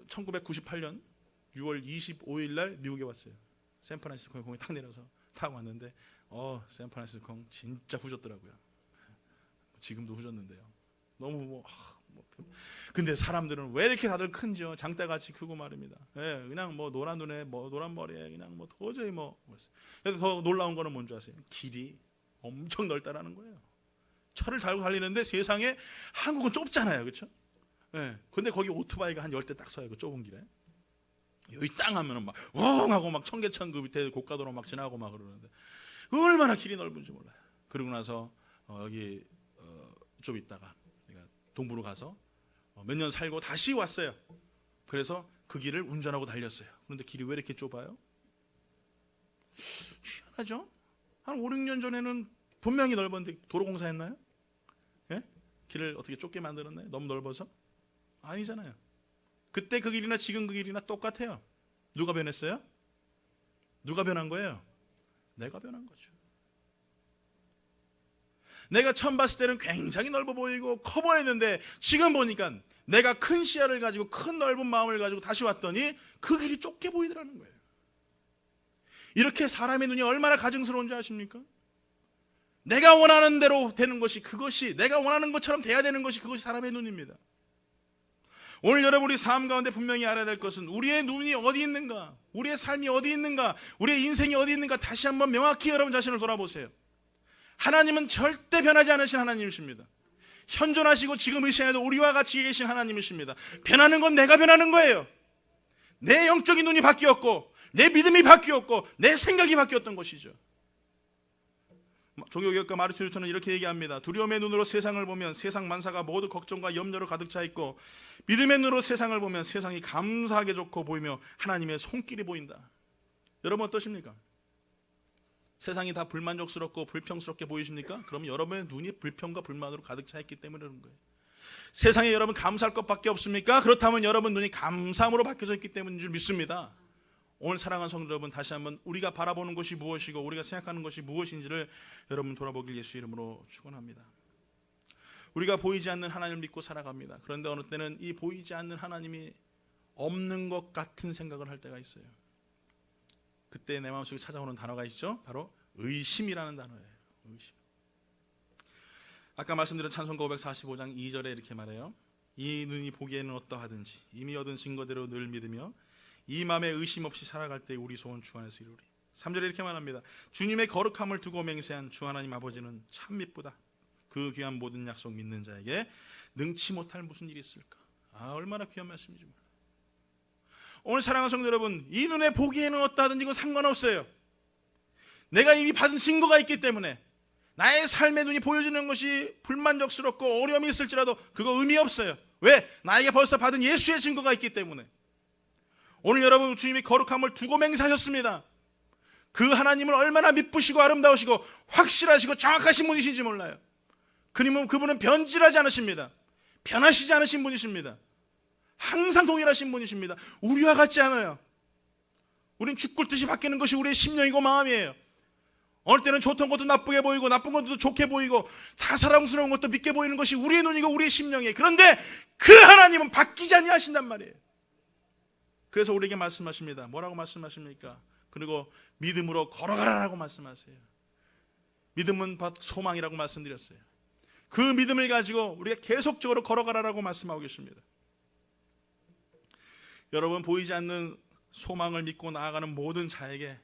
1998년 6월 25일 날 미국에 왔어요. 샌프란시스코에 공항에 탁 내려서 타고 왔는데 샌프란시스코 진짜 후졌더라고요. 지금도 후졌는데요. 너무 근데 사람들은 왜 이렇게 다들 큰지요? 장대같이 크고 말입니다. 예, 그냥 노란 눈에 노란 머리에 그냥 도저히 그래서 더 놀라운 거는 뭔지 아세요? 길이 엄청 넓다라는 거예요. 차를 달고 달리는데 세상에 한국은 좁잖아요, 그렇죠? 예, 근데 거기 오토바이가 한 10대 딱 서요, 그 좁은 길에. 여기 땅 하면은 엉 하고 청계천 그 밑에 고가도로 지나고 그러는데 얼마나 길이 넓은지 몰라요. 그러고 나서 여기 좀 있다가 동부로 가서 몇 년 살고 다시 왔어요. 그래서 그 길을 운전하고 달렸어요. 그런데 길이 왜 이렇게 좁아요? 희한하죠? 한 5, 6년 전에는 분명히 넓었는데 도로공사했나요? 예? 길을 어떻게 좁게 만들었나요? 너무 넓어서? 아니잖아요. 그때 그 길이나 지금 그 길이나 똑같아요. 누가 변했어요? 누가 변한 거예요? 내가 변한 거죠. 내가 처음 봤을 때는 굉장히 넓어 보이고 커 보였는데 지금 보니까 내가 큰 시야를 가지고 큰 넓은 마음을 가지고 다시 왔더니 그 길이 좁게 보이더라는 거예요. 이렇게 사람의 눈이 얼마나 가증스러운지 아십니까? 내가 원하는 대로 되는 것이, 그것이 내가 원하는 것처럼 돼야 되는 것이, 그것이 사람의 눈입니다. 오늘 여러분, 우리 삶 가운데 분명히 알아야 될 것은 우리의 눈이 어디 있는가, 우리의 삶이 어디 있는가, 우리의 인생이 어디 있는가, 다시 한번 명확히 여러분 자신을 돌아보세요. 하나님은 절대 변하지 않으신 하나님이십니다. 현존하시고 지금 이 시간에도 우리와 같이 계신 하나님이십니다. 변하는 건 내가 변하는 거예요. 내 영적인 눈이 바뀌었고 내 믿음이 바뀌었고 내 생각이 바뀌었던 것이죠. 종교개혁가 마르틴 루터는 이렇게 얘기합니다. 두려움의 눈으로 세상을 보면 세상 만사가 모두 걱정과 염려로 가득 차 있고, 믿음의 눈으로 세상을 보면 세상이 감사하게 좋고 보이며 하나님의 손길이 보인다. 여러분 어떠십니까? 세상이 다 불만족스럽고 불평스럽게 보이십니까? 그럼 여러분의 눈이 불평과 불만으로 가득 차 있기 때문에 그런 거예요. 세상에 여러분 감사할 것밖에 없습니까? 그렇다면 여러분 눈이 감사함으로 바뀌어져 있기 때문인 줄 믿습니다. 오늘 사랑하는 성도 여러분, 다시 한번 우리가 바라보는 것이 무엇이고 우리가 생각하는 것이 무엇인지를 여러분 돌아보길 예수 이름으로 축원합니다. 우리가 보이지 않는 하나님을 믿고 살아갑니다. 그런데 어느 때는 이 보이지 않는 하나님이 없는 것 같은 생각을 할 때가 있어요. 그때 내 마음속에 찾아오는 단어가 있죠. 바로 의심이라는 단어예요. 의심. 아까 말씀드린 찬송가 545장 2절에 이렇게 말해요. 이 눈이 보기에는 어떠하든지 이미 얻은 증거대로 늘 믿으며 이 마음에 의심 없이 살아갈 때 우리 소원 주 안에서 이루리. 3절에 이렇게 말합니다. 주님의 거룩함을 두고 맹세한 주 하나님 아버지는 참 미쁘다. 그 귀한 모든 약속 믿는 자에게 능치 못할 무슨 일이 있을까. 얼마나 귀한 말씀이지. 오늘 사랑하는 성도 여러분, 이 눈에 보기에는 어떠하든지 이건 상관없어요. 내가 이미 받은 증거가 있기 때문에 나의 삶의 눈이 보여지는 것이 불만족스럽고 어려움이 있을지라도 그거 의미 없어요. 왜? 나에게 벌써 받은 예수의 증거가 있기 때문에. 오늘 여러분, 주님이 거룩함을 두고 맹세하셨습니다. 그 하나님을 얼마나 미쁘시고 아름다우시고 확실하시고 정확하신 분이신지 몰라요. 그분은 변질하지 않으십니다. 변하시지 않으신 분이십니다. 항상 동일하신 분이십니다. 우리와 같지 않아요. 우린 죽꿀듯이 바뀌는 것이 우리의 심령이고 마음이에요. 어느 때는 좋던 것도 나쁘게 보이고 나쁜 것도 좋게 보이고 다 사랑스러운 것도 믿게 보이는 것이 우리의 눈이고 우리의 심령이에요. 그런데 그 하나님은 바뀌지 아니하신단 말이에요. 그래서 우리에게 말씀하십니다. 뭐라고 말씀하십니까? 그리고 믿음으로 걸어가라라고 말씀하세요. 믿음은 소망이라고 말씀드렸어요. 그 믿음을 가지고 우리가 계속적으로 걸어가라라고 말씀하고 계십니다. 여러분, 보이지 않는 소망을 믿고 나아가는 모든 자에게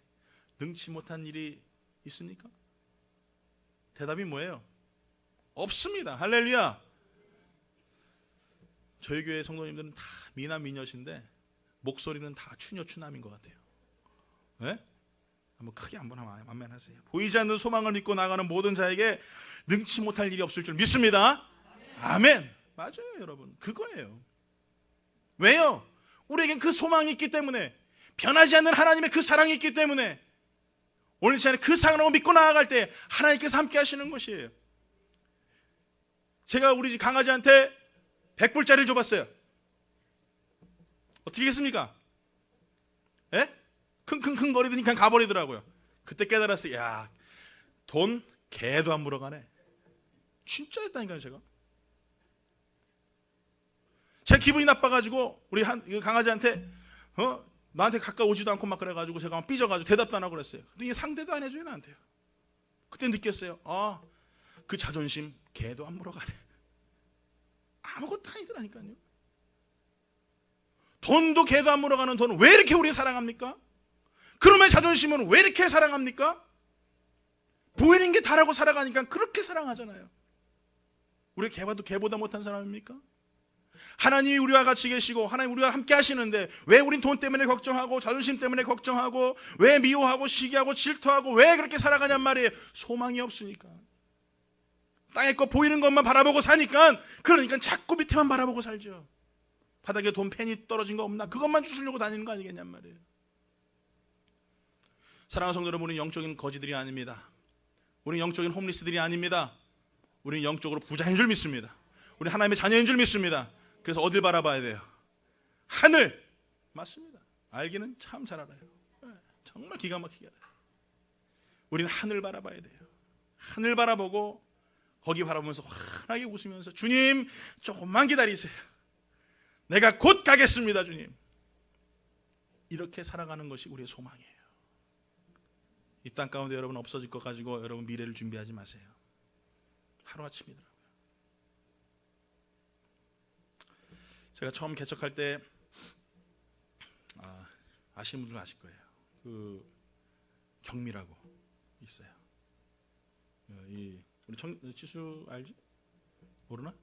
능치 못한 일이 있습니까? 대답이 뭐예요? 없습니다. 할렐루야. 저희 교회 성도님들은 다 미남 미녀신데 목소리는 다 추녀 추남인 것 같아요. 네? 한번 크게 한번 아멘 하세요. 보이지 않는 소망을 믿고 나가는 모든 자에게 능치 못할 일이 없을 줄 믿습니다. 아멘. 맞아요, 여러분. 그거예요. 왜요? 우리에겐 그 소망이 있기 때문에, 변하지 않는 하나님의 그 사랑이 있기 때문에 오늘 시간에 그 사랑을 믿고 나아갈 때 하나님께서 함께 하시는 것이에요. 제가 우리 집 강아지한테 100불짜리를 줘봤어요. 어떻게 했습니까? 예? 킁킁킁 거리더니까 가버리더라고요. 그때 깨달았어요. 야, 돈 개도 안 물어가네. 진짜 했다니까요. 제가 기분이 나빠가지고 우리 강아지한테 나한테 가까이 오지도 않고 막 그래가지고 제가 막 삐져가지고 대답도 안 하고 그랬어요. 근데 이게 상대도 안 해줘요 나한테요. 그때 느꼈어요. 그 자존심 개도 안 물어가네. 아무것도 아니더라니까요. 돈도 개도 안 물어가는 돈은 왜 이렇게 우리 사랑합니까? 그러면 자존심은 왜 이렇게 사랑합니까? 보이는 게 다라고 살아가니까 그렇게 사랑하잖아요. 우리 개봐도 개보다 못한 사람입니까? 하나님이 우리와 같이 계시고 하나님 우리와 함께 하시는데 왜 우린 돈 때문에 걱정하고 자존심 때문에 걱정하고 왜 미워하고 시기하고 질투하고 왜 그렇게 살아가냔 말이에요. 소망이 없으니까. 땅에 거 보이는 것만 바라보고 사니까 그러니까 자꾸 밑에만 바라보고 살죠. 바닥에 돈 펜이 떨어진 거 없나? 그것만 주시려고 다니는 거 아니겠냔 말이에요. 사랑하는 성도 여러분, 우리는 영적인 거지들이 아닙니다. 우리는 영적인 홈리스들이 아닙니다. 우리는 영적으로 부자인 줄 믿습니다. 우리 하나님의 자녀인 줄 믿습니다. 그래서 어딜 바라봐야 돼요? 하늘. 맞습니다. 알기는 참 잘 알아요. 정말 기가 막히게 알아요. 우리는 하늘 바라봐야 돼요. 하늘 바라보고 거기 바라보면서 환하게 웃으면서 주님 조금만 기다리세요. 내가 곧 가겠습니다 주님. 이렇게 살아가는 것이 우리의 소망이에요. 이 땅 가운데 여러분 없어질 것 가지고 여러분 미래를 준비하지 마세요. 하루아침이더라고요. 제가 처음 개척할 때 아시는 분들은 아실 거예요. 그 경미라고 있어요. 우리 지수 알지? 모르나?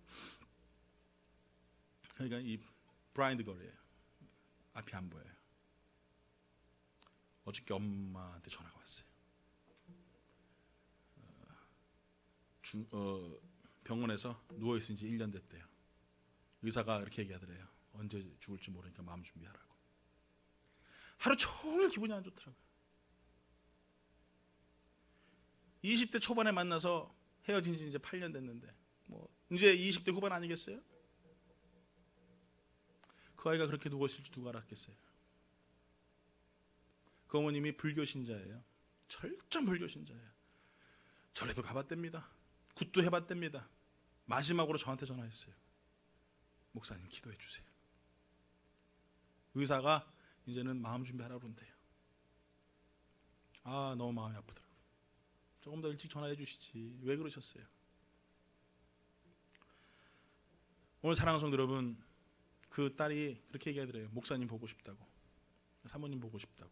그러니까 이 브라인드 거리예요. 앞이 안 보여요. 어저께 엄마한테 전화가 왔어요. 병원에서 누워 있은 지 1년 됐대요. 의사가 이렇게 얘기하더래요. 언제 죽을지 모르니까 마음 준비하라고. 하루 종일 기분이 안 좋더라고요. 20대 초반에 만나서 헤어진 지 이제 8년 됐는데 이제 20대 후반 아니겠어요? 그 아이가 그렇게 누워 있을지 누가 알았겠어요? 그 어머님이 불교 신자예요. 철저한 불교 신자예요. 절에도 가봤답니다. 굿도 해봤답니다. 마지막으로 저한테 전화했어요. 목사님 기도해 주세요. 의사가 이제는 마음 준비하라고 그런대요. 너무 마음이 아프더라고요. 조금 더 일찍 전화해 주시지. 왜 그러셨어요? 오늘 사랑하는 성도 여러분, 그 딸이 그렇게 얘기하더래요. 목사님 보고 싶다고, 사모님 보고 싶다고.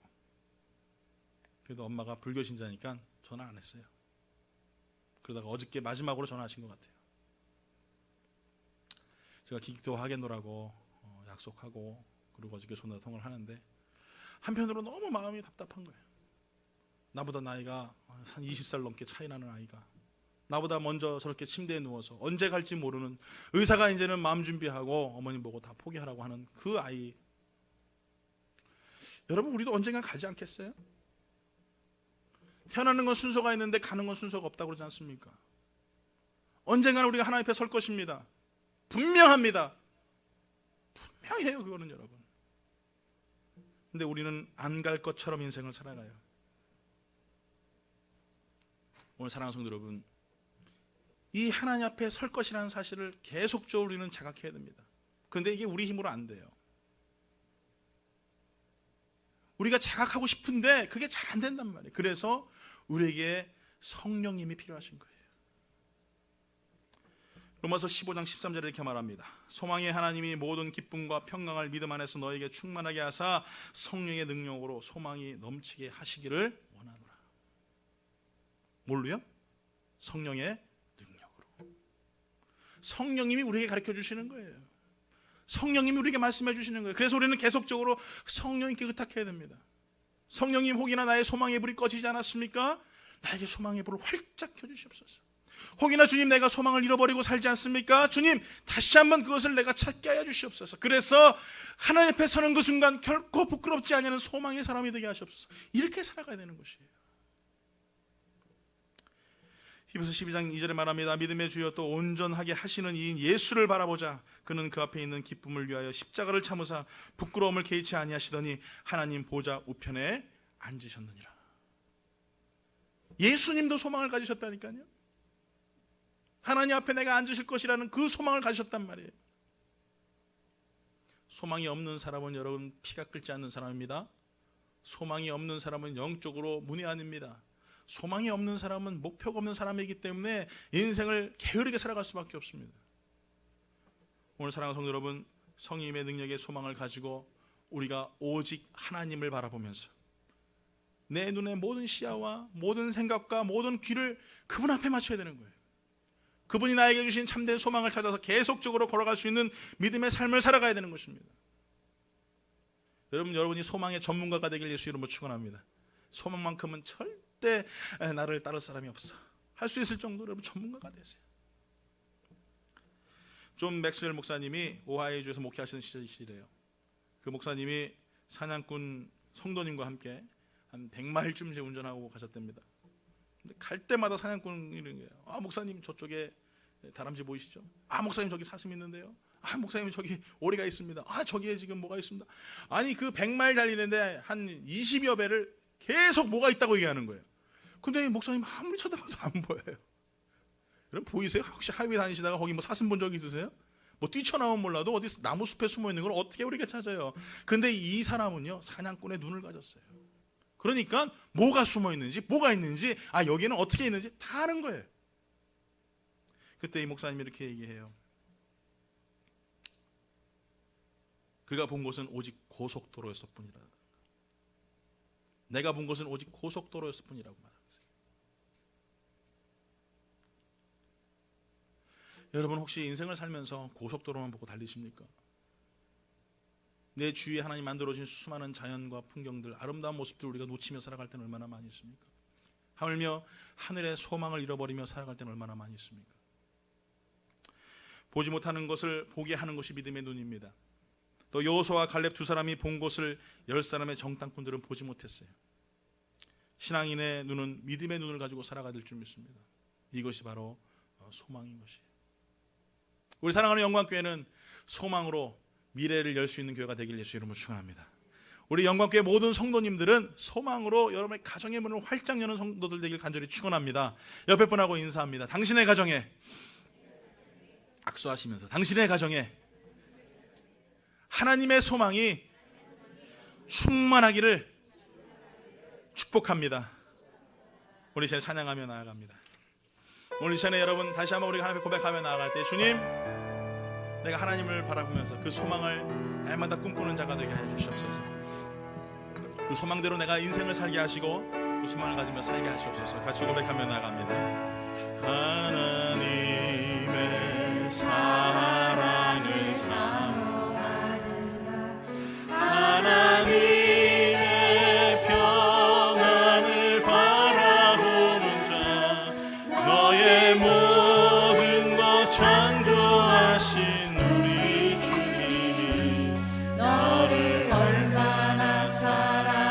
그래도 엄마가 불교 신자니까 전화 안 했어요. 그러다가 어저께 마지막으로 전화하신 것 같아요. 제가 기도하겠노라고 약속하고 그리고 어저께 전화 통화를 하는데 한편으로 너무 마음이 답답한 거예요. 나보다 나이가 한 20살 넘게 차이 나는 아이가 나보다 먼저 저렇게 침대에 누워서 언제 갈지 모르는 의사가 이제는 마음 준비하고 어머님 보고 다 포기하라고 하는 그 아이. 여러분 우리도 언젠가 가지 않겠어요? 태어나는 건 순서가 있는데 가는 건 순서가 없다고 그러지 않습니까? 언젠가는 우리가 하나님 앞에 설 것입니다. 분명합니다. 분명해요 그거는 여러분. 근데 우리는 안 갈 것처럼 인생을 살아가요. 오늘 사랑하는 성도 여러분, 이 하나님 앞에 설 것이라는 사실을 계속적으로 우리는 자각해야 됩니다. 그런데 이게 우리 힘으로 안 돼요. 우리가 자각하고 싶은데 그게 잘 안 된단 말이에요. 그래서 우리에게 성령님이 필요하신 거예요. 로마서 15장 13절에 이렇게 말합니다. 소망의 하나님이 모든 기쁨과 평강을 믿음 안에서 너에게 충만하게 하사 성령의 능력으로 소망이 넘치게 하시기를 원하노라. 뭘로요? 성령의 능력으로. 성령님이 우리에게 가르쳐 주시는 거예요. 성령님이 우리에게 말씀해 주시는 거예요. 그래서 우리는 계속적으로 성령님께 의탁해야 됩니다. 성령님 혹이나 나의 소망의 불이 꺼지지 않았습니까? 나에게 소망의 불을 활짝 켜주시옵소서. 혹이나 주님 내가 소망을 잃어버리고 살지 않습니까? 주님 다시 한번 그것을 내가 찾게 하여 주시옵소서. 그래서 하나님 앞에 서는 그 순간 결코 부끄럽지 않는 소망의 사람이 되게 하시옵소서. 이렇게 살아가야 되는 것이에요. 히브리서 12장 2절에 말합니다. 믿음의 주여 또 온전하게 하시는 이인 예수를 바라보자. 그는 그 앞에 있는 기쁨을 위하여 십자가를 참으사 부끄러움을 개의치 아니하시더니 하나님 보좌 우편에 앉으셨느니라. 예수님도 소망을 가지셨다니까요. 하나님 앞에 내가 앉으실 것이라는 그 소망을 가지셨단 말이에요. 소망이 없는 사람은 여러분 피가 끓지 않는 사람입니다. 소망이 없는 사람은 영적으로 문외한입니다. 소망이 없는 사람은 목표가 없는 사람이기 때문에 인생을 게으르게 살아갈 수밖에 없습니다. 오늘 사랑하는 성도 여러분, 성령의 능력의 소망을 가지고 우리가 오직 하나님을 바라보면서 내 눈의 모든 시야와 모든 생각과 모든 귀를 그분 앞에 맞춰야 되는 거예요. 그분이 나에게 주신 참된 소망을 찾아서 계속적으로 걸어갈 수 있는 믿음의 삶을 살아가야 되는 것입니다. 여러분이 소망의 전문가가 되길 예수 이름으로 축원합니다. 소망만큼은 절대 나를 따를 사람이 없어. 할 수 있을 정도로 여러분 전문가가 되세요. 존 맥스웰 목사님이 오하이주에서 목회하시는 시절이래요. 그 목사님이 사냥꾼 성도님과 함께 한 100마일쯤 운전하고 가셨답니다. 근데 갈 때마다 사냥꾼이 이런 거예요. 아, 목사님 저쪽에 다람쥐 보이시죠? 아, 목사님 저기 사슴 있는데요. 아, 목사님 저기 오리가 있습니다. 아, 저기에 지금 뭐가 있습니다. 아니 그 100마일 달리는데 한 20여 배를 계속 뭐가 있다고 얘기하는 거예요. 근데 목사님 아무리 쳐다봐도 안 보여요. 여러분 보이세요? 혹시 하이웨이 다니시다가 거기 뭐 사슴 본 적 있으세요? 뭐 뛰쳐나오면 몰라도 어디 나무 숲에 숨어 있는 걸 어떻게 우리가 찾아요? 근데 이 사람은요 사냥꾼의 눈을 가졌어요. 그러니까 뭐가 숨어 있는지 뭐가 있는지 여기는 어떻게 있는지 다 아는 거예요. 그때 이 목사님이 이렇게 얘기해요. 그가 본 곳은 오직 고속도로였을 뿐이라. 내가 본 것은 오직 고속도로였을 뿐이라고 말합니다. 여러분 혹시 인생을 살면서 고속도로만 보고 달리십니까? 내 주위에 하나님 만들어진 수많은 자연과 풍경들, 아름다운 모습들 우리가 놓치며 살아갈 때는 얼마나 많이 있습니까? 하물며 하늘의 소망을 잃어버리며 살아갈 때는 얼마나 많이 있습니까? 보지 못하는 것을 보게 하는 것이 믿음의 눈입니다. 또 여호수아와 갈렙 두 사람이 본 것을 10사람의 정탐꾼들은 보지 못했어요. 신앙인의 눈은 믿음의 눈을 가지고 살아가야 될 줄 믿습니다. 이것이 바로 소망인 것이에요. 우리 사랑하는 영광교회는 소망으로 미래를 열 수 있는 교회가 되길 예수 이름으로 축원합니다. 우리 영광교회 모든 성도님들은 소망으로 여러분의 가정의 문을 활짝 여는 성도들 되길 간절히 축원합니다. 옆에 분하고 인사합니다. 당신의 가정에 악수하시면서 당신의 가정에 하나님의 소망이 충만하기를 축복합니다. 우리 시간에 찬양하며 나아갑니다. 오늘 이 시간에 여러분 다시 한번 우리가 하나님 고백하며 나아갈 때 주님 내가 하나님을 바라보면서 그 소망을 날마다 꿈꾸는 자가 되게 해 주시옵소서. 그 소망대로 내가 인생을 살게 하시고 그 소망을 가지며 살게 하시옵소서. 같이 고백하며 나아갑니다. 하나님의 사랑을 사모하는 자 하나님의 평안을 바라보는 자 너의 모든 것 창조하신 우리 주님이 너를 얼마나 사랑하시는지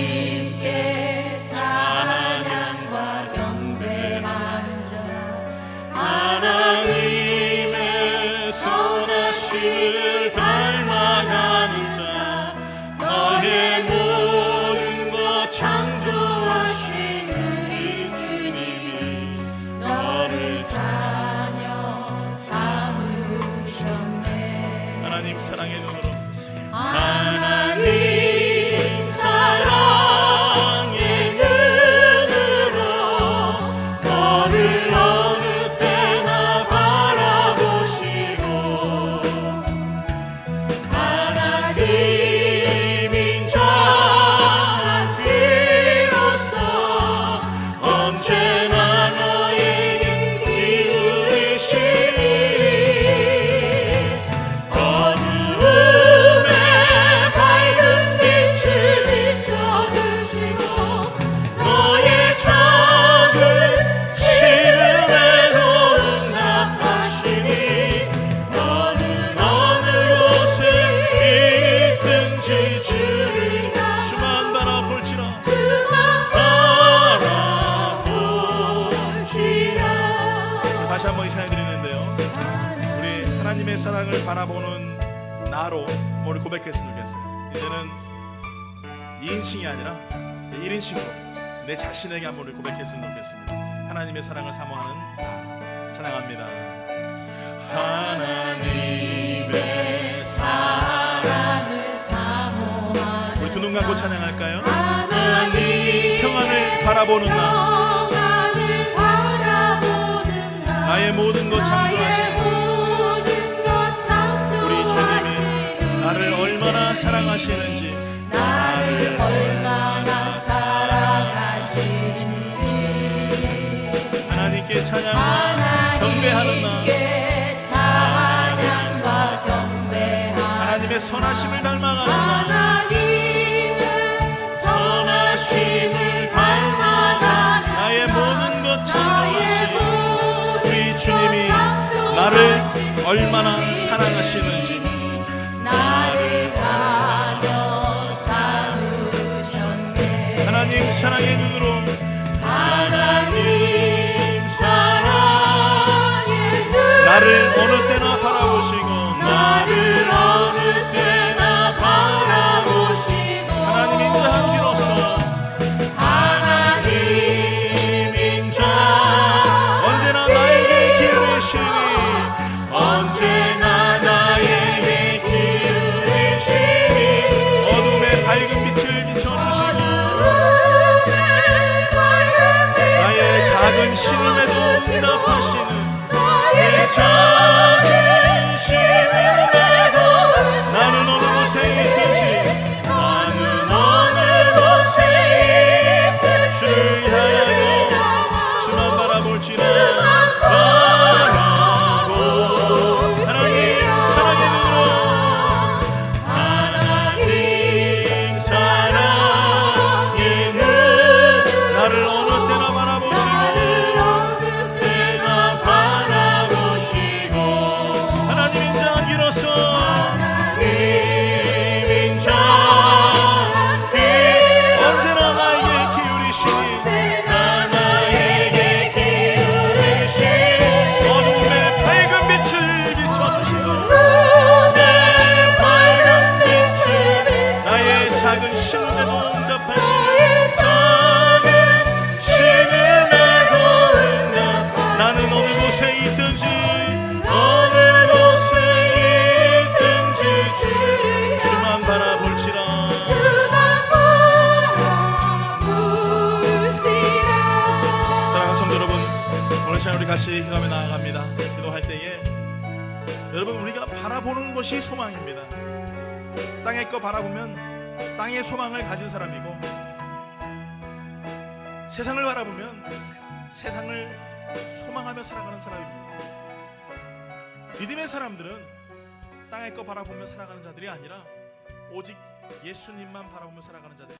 하나님께 찬양과 경배하는 자 하나님의 선하심을 닮아가는 자 너의 모든 것 창조하신 우리 주님이 너를 자녀 삼으셨네. 하나님 사랑의 눈으로 하나님 사랑의 눈으로 너를 어느 때나 바라보시고 하나님인 자 비로소 언제나 너에게 기울이시니 어두움에 밝은 빛을 비춰주시고 너의 작은 시름에도 응답하시니 너는 어느 곳에 있든지 주를 주만 바라볼지라 다시 한번 이 찬양 드리는데요. 우리 하나님의 사랑을 바라보는 나로 우리 고백했으면 좋겠어요. 이제는 2인칭이 아니라 1인칭으로 내 자신에게 한번 우리 고백했으면 좋겠습니다. 하나님의 사랑을 사모하는 나 찬양합니다. 하나님의 사랑을 사모하는 우리 두 눈 감고 찬양할까요? 하나님 평안을 바라보는 나, 평안을 바라보는 나, 나의 모든 것 창조하신 모든 것 우리 주님이 창조하신 나를 우리 얼마나 주님이 사랑하시는지, 나를 얼마나 사랑하시는지 하나님께 찬양과 경배하는 나, 하나님께 찬양과 경배하는 하나님의 선하심을 닮아가는 나, 하나님의 선하심을 닮아가는 나의 모든 것 나의 창조하신 모든 우리 주님이 것 나를 창조하신 얼마나 우리 사랑하시는지, 주님이 나를 자녀 삼으셨네. 하나님 사랑의 눈으로 하나님 사랑의 눈 나를 어느 때나 바라보시고, 나를 어느 때나 바라보시고 하나님 인자한 기로서 하나님 인자 언제나 나에게 기울이시니, 언제나 나에게 기울이시니 어둠의 밝은 빛을 비춰주시고, 어둠의 밝은 빛을 나의 작은 신음에도 응답하시는 나의 작은 신음에도 나는 어느 곳에 있든지 나는 어느 곳에 있든지 주를 향하여 주만 바라볼지라. 하나님 사랑의 눈으로 하나님 사랑의 눈 나를 어느 때나 바라보시고, 나를 어느 때나 바라보시고 하나님 인자한 기로서 하나님 인자 언제나 나에게 기울이시니, 언제나 나에게 기울이시니 어둠의 밝은 빛을 비춰주시고, 내 밝은 빛을 나의 작은 신음에도 응답하시는 작은 신음에도 나는 어느 곳에 있든지 어느 곳에 있든지 주만 바라볼지라. 주만 바라볼지라. 사랑하는 성도 여러분, 오늘 시간 우리 같이 기도하며 나아갑니다. 기도할 때에 여러분, 우리가 바라보는 것이 소망입니다. 땅의 거 바라보면 땅의 소망을 가진 사람이고, 세상을 바라보면 세상을 소망하며 살아가는 사람입니다. 믿음의 사람들은 땅의 거 바라보며 살아가는 자들이 아니라 오직 예수님만 바라보며 살아가는 자들.